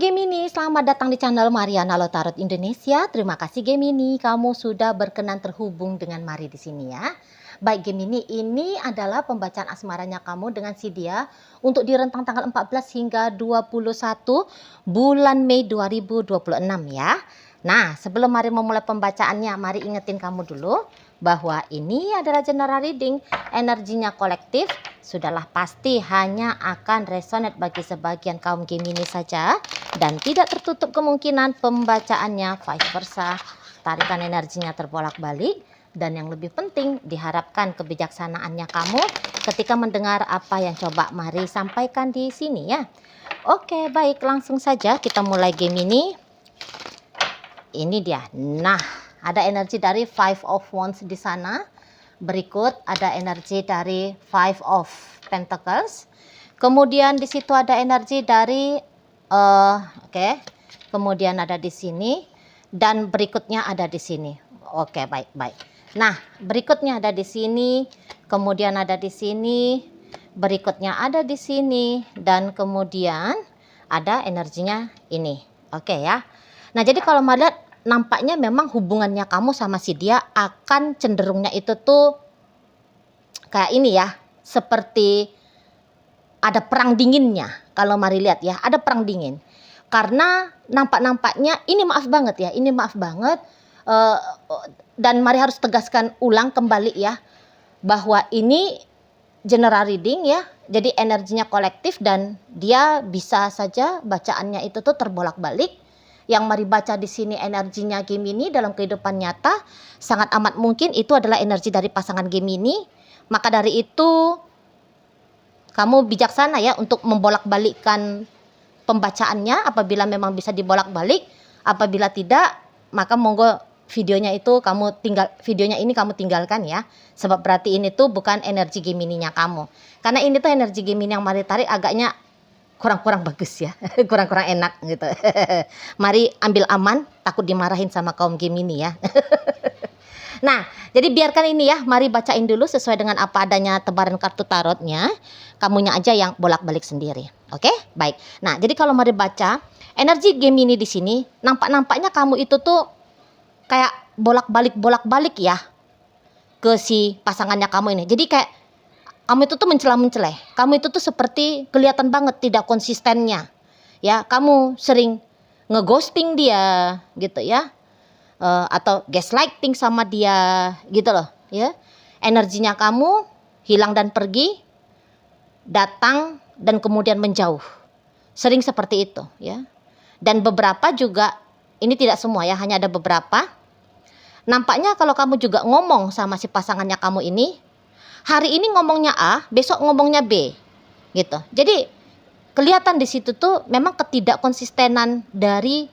Gemini, selamat datang di channel Mariana Lo Tarot Indonesia. Terima kasih Gemini, kamu sudah berkenan terhubung dengan Mari di sini ya. Baik Gemini, ini adalah pembacaan asmaranya kamu dengan si dia untuk di rentang tanggal 14 hingga 21 bulan Mei 2026 ya. Nah, sebelum Mari memulai pembacaannya, Mari ingetin kamu dulu bahwa ini adalah general reading, energinya kolektif, sudahlah pasti hanya akan resonate bagi sebagian kaum Gemini saja dan tidak tertutup kemungkinan pembacaannya vice versa, tarikan energinya terbolak-balik. Dan yang lebih penting, diharapkan kebijaksanaannya kamu ketika mendengar apa yang coba Mari sampaikan di sini ya. Oke, baik, langsung saja kita mulai Gemini. Ini dia. Nah, ada energi dari Five of Wands di sana. Berikut ada energi dari Five of Pentacles. Kemudian di situ ada energi dari kemudian ada di sini dan berikutnya ada di sini. Oke, baik. Nah, berikutnya ada di sini, kemudian ada di sini, berikutnya ada di sini dan kemudian ada energinya ini. Oke ya. Nah, jadi kalau melihat nampaknya memang hubungannya kamu sama si dia akan cenderungnya itu tuh kayak ini ya, seperti ada perang dinginnya. Kalau Mari lihat ya, ada perang dingin. Karena nampaknya ini maaf banget dan Mari harus tegaskan ulang kembali ya, bahwa ini general reading ya, jadi energinya kolektif dan dia bisa saja bacaannya itu tuh terbolak-balik. Yang Mari baca di sini energinya Gemini dalam kehidupan nyata, sangat amat mungkin itu adalah energi dari pasangan Gemini. Maka dari itu kamu bijaksana ya untuk membolak-balikkan pembacaannya apabila memang bisa dibolak-balik. Apabila tidak, maka monggo videonya ini kamu tinggalkan ya. Sebab berarti ini tuh bukan energi Gemininya kamu. Karena ini tuh energi Gemini yang Mari tarik agaknya kurang bagus ya, kurang enak gitu. Mari ambil aman, takut dimarahin sama kaum Gemini ya. Nah, jadi biarkan ini ya, Mari bacain dulu sesuai dengan apa adanya tebaran kartu tarotnya. Kamunya aja yang bolak-balik sendiri. Oke, baik. Nah, jadi kalau Mari baca, energi Gemini di sini, nampaknya kamu itu tuh kayak bolak-balik ya ke si pasangannya kamu ini. Jadi kayak kamu itu tuh mencelah-menceleh. Kamu itu tuh seperti kelihatan banget tidak konsistennya. Ya, kamu sering ngeghosting dia gitu ya. Atau gaslighting sama dia gitu loh ya. Energinya kamu hilang dan pergi, datang dan kemudian menjauh. Sering seperti itu ya. Dan beberapa juga, ini tidak semua ya, hanya ada beberapa. Nampaknya kalau kamu juga ngomong sama si pasangannya kamu ini, hari ini ngomongnya A, besok ngomongnya B gitu. Jadi kelihatan di situ tuh memang ketidakkonsistenan dari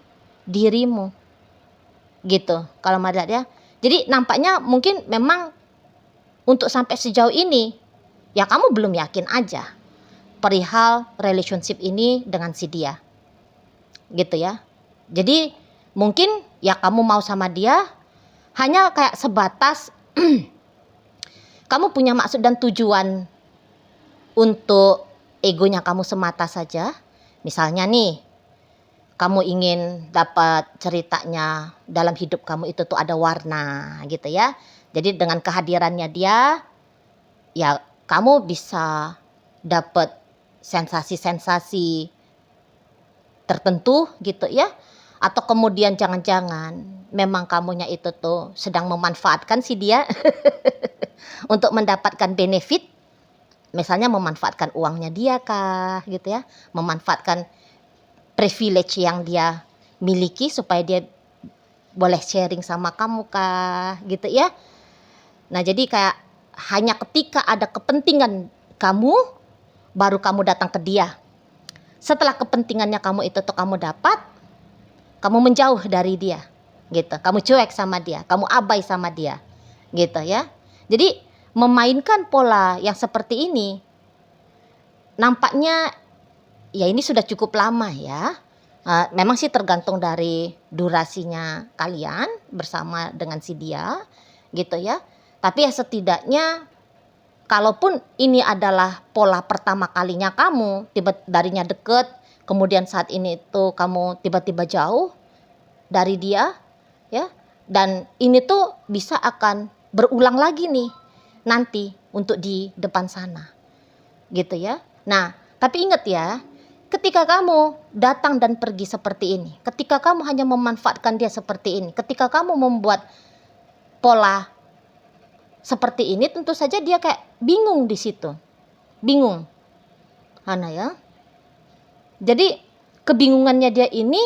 dirimu gitu kalau Mari lihat ya. Jadi nampaknya mungkin memang untuk sampai sejauh ini ya kamu belum yakin aja perihal relationship ini dengan si dia gitu ya. Jadi mungkin ya kamu mau sama dia hanya kayak sebatas kamu punya maksud dan tujuan untuk egonya kamu semata saja. Misalnya nih, kamu ingin dapat ceritanya dalam hidup kamu itu tuh ada warna gitu ya. Jadi dengan kehadirannya dia, ya kamu bisa dapat sensasi-sensasi tertentu gitu ya. Atau kemudian jangan-jangan memang kamunya itu tuh sedang memanfaatkan si dia untuk mendapatkan benefit. Misalnya memanfaatkan uangnya dia kah gitu ya. Memanfaatkan privilege yang dia miliki supaya dia boleh sharing sama kamu kah gitu ya. Nah, jadi kayak hanya ketika ada kepentingan kamu baru kamu datang ke dia. Setelah kepentingannya kamu itu tuh kamu dapat, kamu menjauh dari dia gitu. Kamu cuek sama dia, kamu abai sama dia gitu ya. Jadi memainkan pola yang seperti ini nampaknya ya ini sudah cukup lama ya. Memang sih tergantung dari durasinya kalian bersama dengan si dia gitu ya. Tapi ya setidaknya kalaupun ini adalah pola pertama kalinya kamu, tiba darinya deket, kemudian saat ini itu kamu tiba-tiba jauh dari dia, ya. Dan ini tuh bisa akan berulang lagi nih nanti untuk di depan sana, gitu ya. Nah, tapi ingat ya, ketika kamu datang dan pergi seperti ini, ketika kamu hanya memanfaatkan dia seperti ini, ketika kamu membuat pola seperti ini, tentu saja dia kayak bingung di situ. Bingung. Hana ya. Jadi kebingungannya dia ini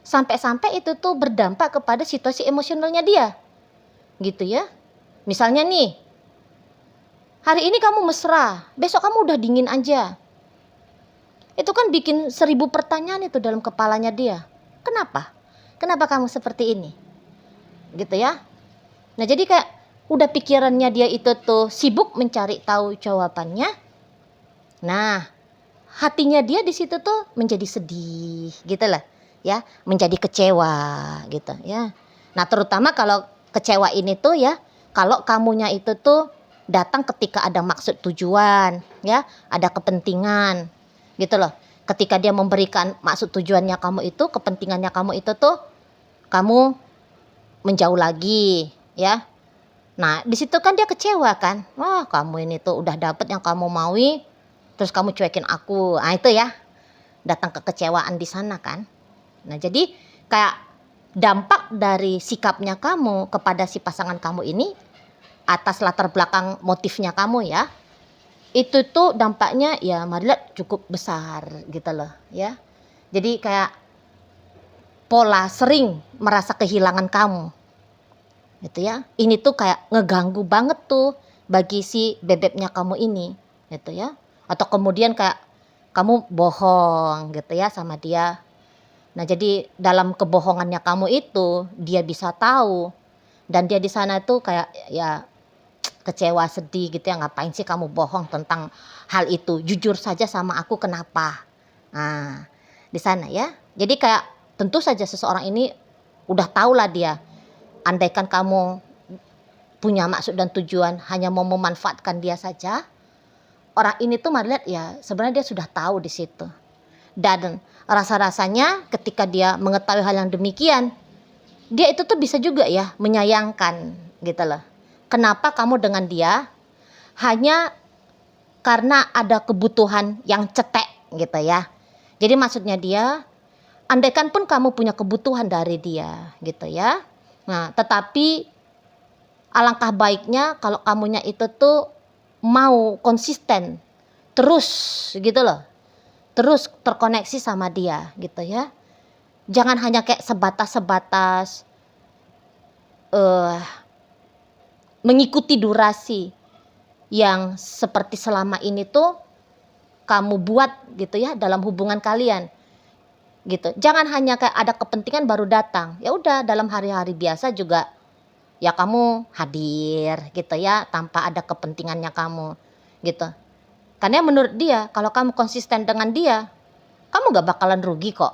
sampai-sampai itu tuh berdampak kepada situasi emosionalnya dia. Gitu ya. Misalnya nih, hari ini kamu mesra, besok kamu udah dingin aja. Itu kan bikin 1000 pertanyaan itu dalam kepalanya dia. Kenapa? Kenapa kamu seperti ini? Gitu ya. Nah, jadi kayak udah pikirannya dia itu tuh sibuk mencari tahu jawabannya. Nah, hatinya dia di situ tuh menjadi sedih, gitu lah, ya, menjadi kecewa, gitu ya. Nah, terutama kalau kecewa ini tuh ya, kalau kamunya itu tuh datang ketika ada maksud tujuan, ya, ada kepentingan, gitu loh. Ketika dia memberikan maksud tujuannya kamu itu, kepentingannya kamu itu tuh, kamu menjauh lagi, ya. Nah, di situ kan dia kecewa kan. Wah, kamu ini tuh udah dapet yang kamu maui, terus kamu cuekin aku. Nah, itu ya, datang kekecewaan di sana kan. Nah, jadi kayak dampak dari sikapnya kamu kepada si pasangan kamu ini atas latar belakang motifnya kamu ya, itu tuh dampaknya ya Marila cukup besar gitu loh ya. Jadi kayak pola sering merasa kehilangan kamu gitu ya. Ini tuh kayak ngeganggu banget tuh bagi si bebeknya kamu ini gitu ya. Atau kemudian kayak kamu bohong gitu ya sama dia. Nah, jadi dalam kebohongannya kamu itu dia bisa tahu, dan dia di sana tuh kayak ya kecewa, sedih gitu ya, ngapain sih kamu bohong tentang hal itu, jujur saja sama aku kenapa. Nah, di sana ya. Jadi kayak tentu saja seseorang ini udah tahu lah dia, andaikan kamu punya maksud dan tujuan hanya mau memanfaatkan dia saja, orang ini tuh melihat ya sebenarnya dia sudah tahu di situ. Dan rasa-rasanya ketika dia mengetahui hal yang demikian, dia itu tuh bisa juga ya menyayangkan gitu loh. Kenapa kamu dengan dia hanya karena ada kebutuhan yang cetek gitu ya. Jadi maksudnya dia, andaikan pun kamu punya kebutuhan dari dia gitu ya. Nah, tetapi alangkah baiknya kalau kamunya itu tuh mau konsisten terus gitu loh. Terus terkoneksi sama dia gitu ya. Jangan hanya kayak sebatas-sebatas mengikuti durasi yang seperti selama ini tuh kamu buat gitu ya dalam hubungan kalian gitu. Jangan hanya kayak ada kepentingan baru datang. Ya udah dalam hari-hari biasa juga ya kamu hadir gitu ya tanpa ada kepentingannya kamu gitu. Karena menurut dia kalau kamu konsisten dengan dia, kamu gak bakalan rugi kok.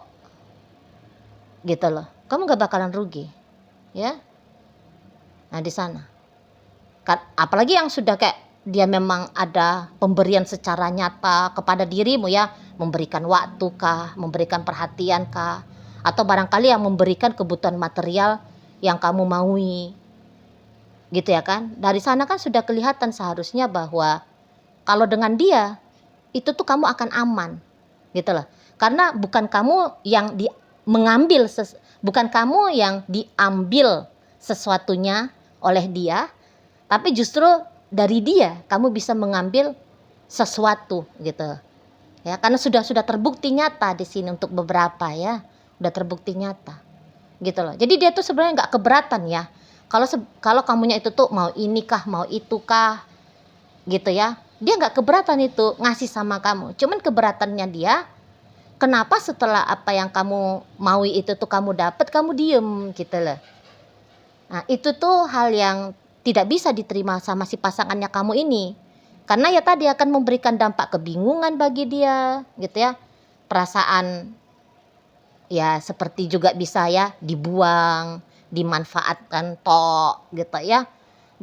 Gitu loh. Kamu gak bakalan rugi. Ya. Nah, di sana. Apalagi yang sudah kayak dia memang ada pemberian secara nyata kepada dirimu ya, memberikan waktu kah, memberikan perhatian kah, atau barangkali yang memberikan kebutuhan material yang kamu maui. Gitu ya kan? Dari sana kan sudah kelihatan seharusnya bahwa kalau dengan dia itu tuh kamu akan aman. Gitu loh. Karena bukan kamu yang bukan kamu yang diambil sesuatunya oleh dia, tapi justru dari dia kamu bisa mengambil sesuatu gitu. Ya, karena sudah terbukti nyata di sini untuk beberapa ya. Udah terbukti nyata. Gitu loh. Jadi dia tuh sebenarnya enggak keberatan ya. Kalau kamunya itu tuh mau ini kah, mau itu kah gitu ya. Dia enggak keberatan itu ngasih sama kamu. Cuman keberatannya dia, kenapa setelah apa yang kamu maui itu tuh kamu dapat, kamu diem gitu loh. Nah, itu tuh hal yang tidak bisa diterima sama si pasangannya kamu ini. Karena ya tadi akan memberikan dampak kebingungan bagi dia, gitu ya. Perasaan ya seperti juga bisa ya dibuang, dimanfaatkan tok gitu ya.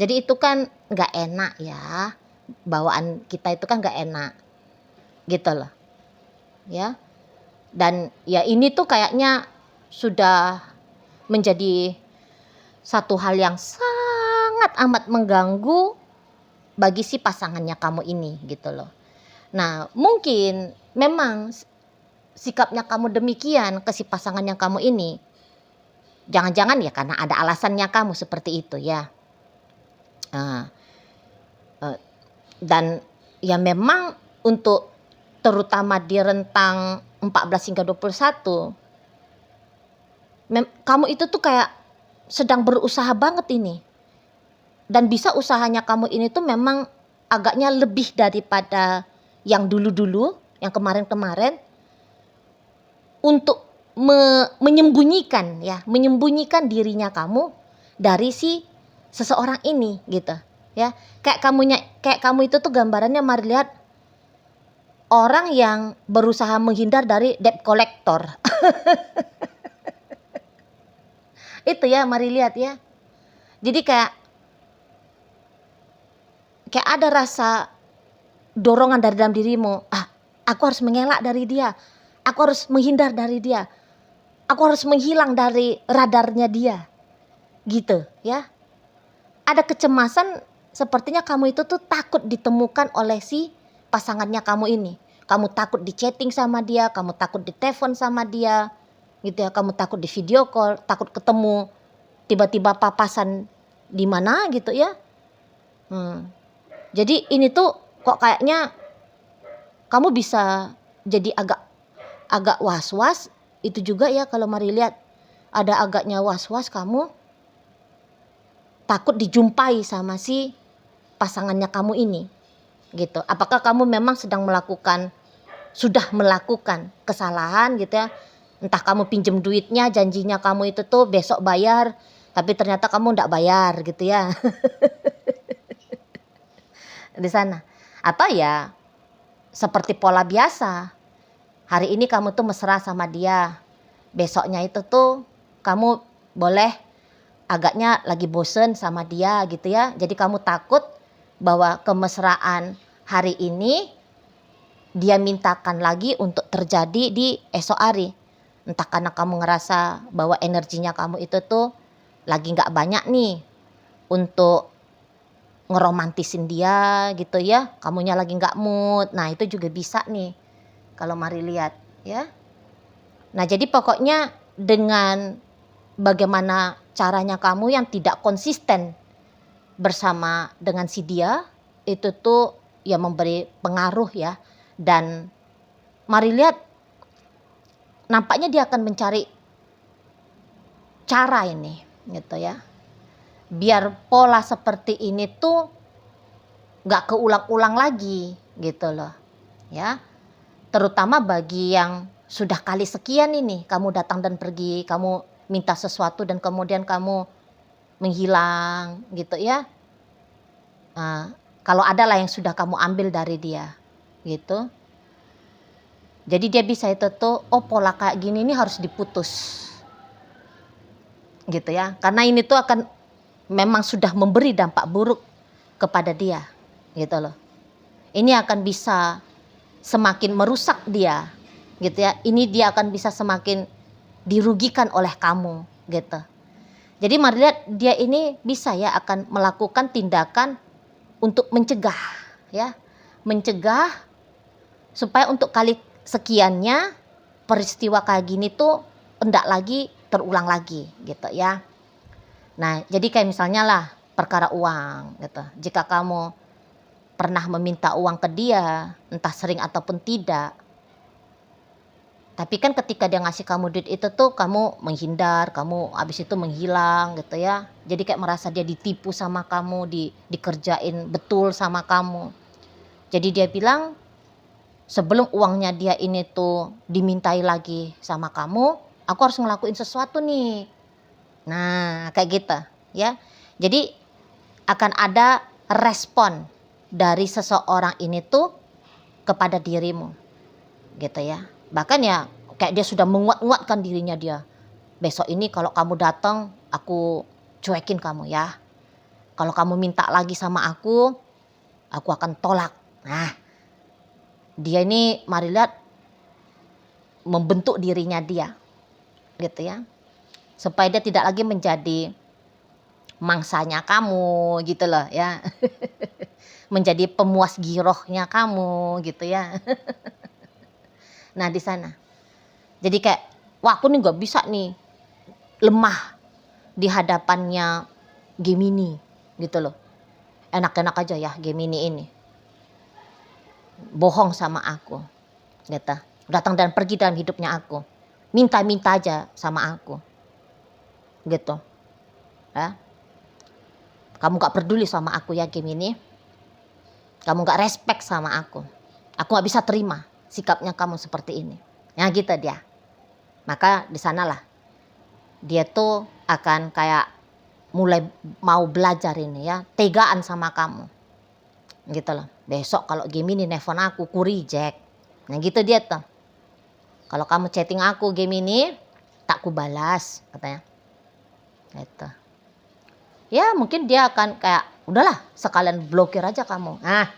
Jadi itu kan nggak enak ya. Bawaan kita itu kan nggak enak. Gitu loh. Ya. Dan ya ini tuh kayaknya sudah menjadi satu hal yang sangat amat mengganggu bagi si pasangannya kamu ini gitu loh. Nah mungkin memang sikapnya kamu demikian ke si pasangan yang kamu ini, jangan-jangan ya karena ada alasannya kamu seperti itu ya. Nah, dan ya memang untuk terutama di rentang 14 hingga 21, kamu itu tuh kayak sedang berusaha banget ini. Dan bisa usahanya kamu ini tuh memang agaknya lebih daripada yang dulu-dulu, yang kemarin-kemarin, untuk menyembunyikan dirinya kamu dari si seseorang ini gitu ya. Kayak kamu itu tuh gambarannya mari lihat orang yang berusaha menghindar dari debt collector. Itu ya mari lihat ya. Jadi kayak ada rasa dorongan dari dalam dirimu, aku harus mengelak dari dia, aku harus menghindar dari dia, aku harus menghilang dari radarnya dia, gitu ya. Ada kecemasan, sepertinya kamu itu tuh takut ditemukan oleh si pasangannya kamu ini. Kamu takut di chatting sama dia, kamu takut di telepon sama dia, gitu ya. Kamu takut di video call, takut ketemu tiba-tiba papasan di mana gitu ya. Jadi ini tuh kok kayaknya kamu bisa jadi agak was-was. Itu juga ya kalau mari lihat ada agaknya was-was, kamu takut dijumpai sama si pasangannya kamu ini gitu. Apakah kamu memang sudah melakukan kesalahan gitu ya. Entah kamu pinjem duitnya, janjinya kamu itu tuh besok bayar, tapi ternyata kamu enggak bayar gitu ya. Di sana. Atau ya seperti pola biasa. Hari ini kamu tuh mesra sama dia. Besoknya itu tuh kamu boleh agaknya lagi bosen sama dia gitu ya. Jadi kamu takut bahwa kemesraan hari ini dia mintakan lagi untuk terjadi di esok hari. Entah karena kamu ngerasa bahwa energinya kamu itu tuh lagi gak banyak nih untuk ngeromantisin dia gitu ya. Kamunya lagi gak mood. Nah itu juga bisa nih kalau mari lihat ya. Nah jadi pokoknya dengan bagaimana caranya kamu yang tidak konsisten bersama dengan si dia, itu tuh ya memberi pengaruh ya. Dan mari lihat, nampaknya dia akan mencari cara ini gitu ya, biar pola seperti ini tuh gak keulang-ulang lagi gitu loh ya. Terutama bagi yang sudah kali sekian ini kamu datang dan pergi, kamu minta sesuatu dan kemudian kamu menghilang gitu ya. Kalau ada lah yang sudah kamu ambil dari dia gitu. Jadi dia bisa itu tuh, pola kayak gini ini harus diputus gitu ya. Karena ini tuh akan memang sudah memberi dampak buruk kepada dia gitu loh. Ini akan bisa semakin merusak dia gitu ya. Ini dia akan bisa semakin dirugikan oleh kamu gitu. Jadi mari lihat, dia ini bisa ya akan melakukan tindakan untuk mencegah ya. Mencegah supaya untuk kali sekiannya peristiwa kayak gini tuh enggak lagi terulang lagi gitu ya. Nah jadi kayak misalnya lah perkara uang gitu. Jika kamu pernah meminta uang ke dia, entah sering ataupun tidak, tapi kan ketika dia ngasih kamu duit itu tuh kamu menghindar, kamu abis itu menghilang gitu ya. Jadi kayak merasa dia ditipu sama kamu, dikerjain betul sama kamu. Jadi dia bilang sebelum uangnya dia ini tuh dimintai lagi sama kamu, aku harus ngelakuin sesuatu nih. Nah kayak gitu ya. Jadi akan ada respon dari seseorang ini tuh kepada dirimu gitu ya. Bahkan ya kayak dia sudah menguat-nguatkan dirinya dia. Besok ini kalau kamu datang, aku cuekin kamu ya. Kalau kamu minta lagi sama aku akan tolak. Nah dia ini mari lihat membentuk dirinya dia, gitu ya, supaya dia tidak lagi menjadi mangsanya kamu, gitu loh ya. Menjadi pemuas girohnya kamu, gitu ya. Nah di sana, jadi kayak, wah aku nih nggak bisa nih lemah di hadapannya Gemini, gitu loh. Enak-enak aja ya Gemini ini, bohong sama aku, gitu. Datang dan pergi dalam hidupnya aku, minta-minta aja sama aku, gitu. Ya. Kamu gak peduli sama aku ya Gemini, kamu gak respect sama aku gak bisa terima sikapnya kamu seperti ini. Ya gitu dia. Maka di sanalah dia tuh akan kayak mulai mau belajar ini ya, tegaan sama kamu, gitu loh. Besok kalau Gemini nelfon aku, ku reject. Nah gitu dia tuh. Kalau kamu chatting aku Gemini, tak ku balas, katanya. Gitu. Ya mungkin dia akan kayak, udahlah sekalian blokir aja kamu. Nah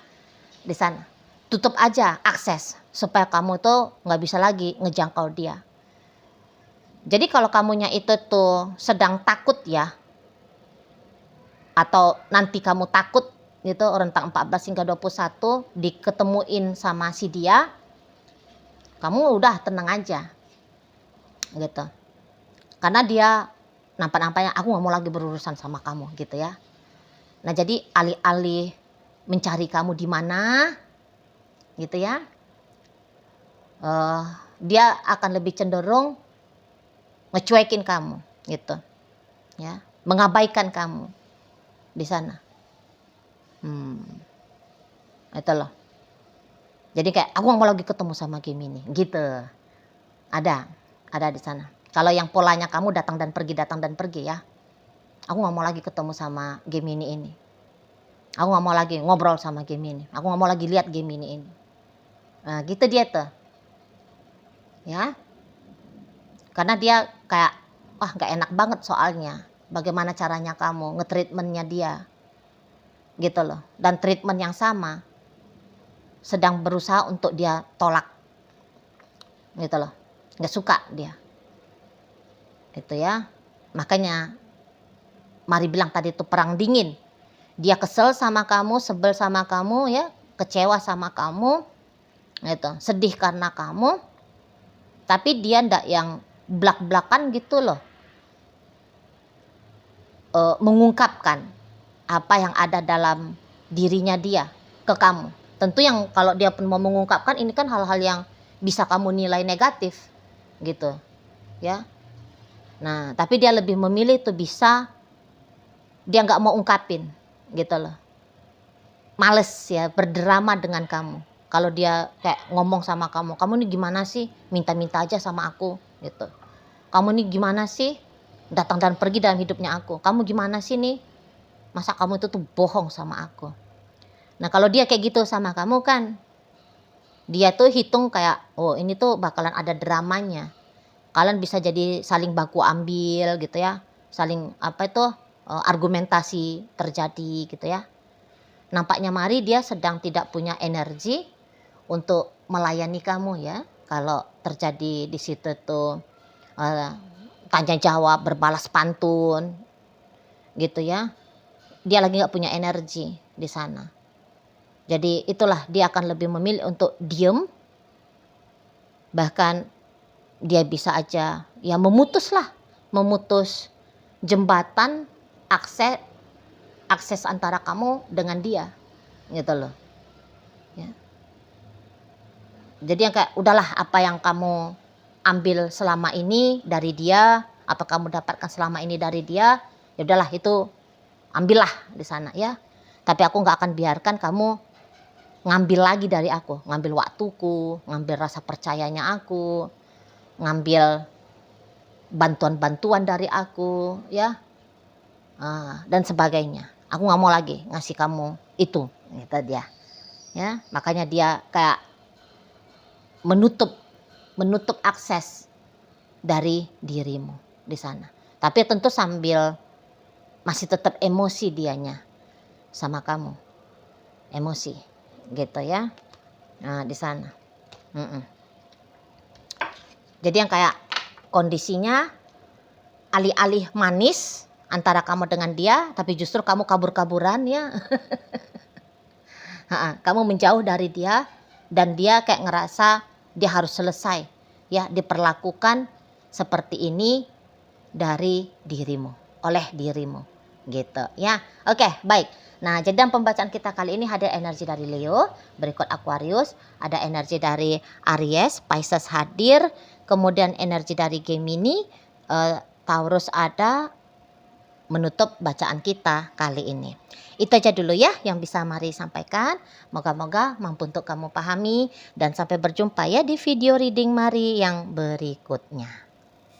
di sana tutup aja akses supaya kamu tuh nggak bisa lagi ngejangkau dia. Jadi kalau kamunya itu tuh sedang takut ya, atau nanti kamu takut gitu rentang 14 hingga 21 diketemuin sama si dia, kamu udah tenang aja gitu. Karena dia nampak-nampaknya aku gak mau lagi berurusan sama kamu gitu ya. Nah jadi alih-alih mencari kamu di mana gitu ya, dia akan lebih cenderung ngecuekin kamu gitu ya, mengabaikan kamu di sana. Itu loh. Jadi kayak aku gak mau lagi ketemu sama Gemini gitu. Ada di sana. Kalau yang polanya kamu datang dan pergi ya, aku gak mau lagi ketemu sama Gemini ini. Aku gak mau lagi ngobrol sama Gemini. Aku gak mau lagi lihat Gemini ini. Nah gitu dia tuh. Ya. Karena dia kayak, wah gak enak banget soalnya. Bagaimana caranya kamu nge-treatmentnya dia. Gitu loh. Dan treatment yang sama sedang berusaha untuk dia tolak. Gitu loh. Gak suka dia. Itu ya. Makanya mari bilang tadi itu perang dingin. Dia kesel sama kamu, sebel sama kamu ya, kecewa sama kamu, gitu, sedih karena kamu, tapi dia ndak yang blak-blakan gitu loh, mengungkapkan apa yang ada dalam dirinya dia ke kamu. Tentu yang kalau dia pun mau mengungkapkan ini kan hal-hal yang bisa kamu nilai negatif, gitu, ya. Nah, tapi dia lebih memilih tuh bisa dia nggak mau ungkapin, gitu loh. Males ya berdrama dengan kamu. Kalau dia kayak ngomong sama kamu nih gimana sih? Minta-minta aja sama aku gitu. Kamu nih gimana sih? Datang dan pergi dalam hidupnya aku. Kamu gimana sih nih? Masa kamu itu tuh bohong sama aku? Nah kalau dia kayak gitu sama kamu kan, dia tuh hitung kayak, oh ini tuh bakalan ada dramanya. Kalian bisa jadi saling baku ambil gitu ya. Saling argumentasi terjadi gitu ya. Nampaknya mari dia sedang tidak punya energi untuk melayani kamu ya. Kalau terjadi di situ tuh tanya jawab berbalas pantun gitu ya. Dia lagi nggak punya energi di sana. Jadi itulah dia akan lebih memilih untuk diem. Bahkan dia bisa aja ya memutus jembatan akses antara kamu dengan dia gitu loh ya. Jadi yang kayak udahlah, apa yang kamu ambil selama ini dari dia, apa kamu dapatkan selama ini dari dia, ya udahlah itu ambillah di sana ya. Tapi aku nggak akan biarkan kamu ngambil lagi dari aku, ngambil waktuku, ngambil rasa percayanya aku, ngambil bantuan-bantuan dari aku ya, dan sebagainya. Aku nggak mau lagi ngasih kamu itu, gitu dia. Ya, makanya dia kayak menutup akses dari dirimu di sana. Tapi tentu sambil masih tetap emosi dianya sama kamu, emosi, gitu ya. Nah di sana. Jadi yang kayak kondisinya alih-alih manis antara kamu dengan dia, tapi justru kamu kabur-kaburan ya. Kamu menjauh dari dia dan dia kayak ngerasa dia harus selesai ya, diperlakukan seperti ini dari dirimu, oleh dirimu gitu ya. Oke, baik. Nah, jadi dalam pembacaan kita kali ini hadir energi dari Leo, berikut Aquarius, ada energi dari Aries, Pisces hadir, kemudian energi dari Gemini, Taurus ada, menutup bacaan kita kali ini. Itu aja dulu ya yang bisa Mari sampaikan. Moga-moga mampu untuk kamu pahami dan sampai berjumpa ya di video reading Mari yang berikutnya.